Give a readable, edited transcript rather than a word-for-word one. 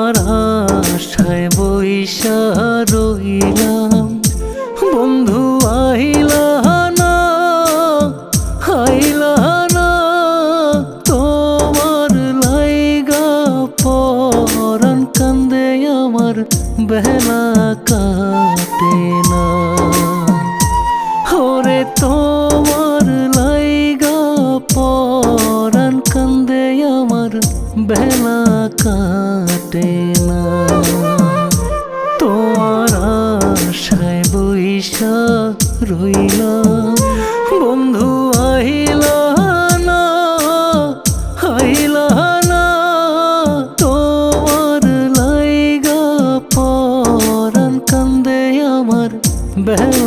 তোমার আশায় বইসা রইলাম বন্ধু আইলা না, আইলা না। তোমার লাইগা পরাণ কান্দে আমার বেলা কাটে না। ওরে তোমার লাইগা পরাণ কান্দে আমার বেলা কাটে না। তোমার আশায় বইসা রইলাম বন্ধু আইলা না, আইলা না। তোমার লাইগা পরাণ কান্দে আমার বেলা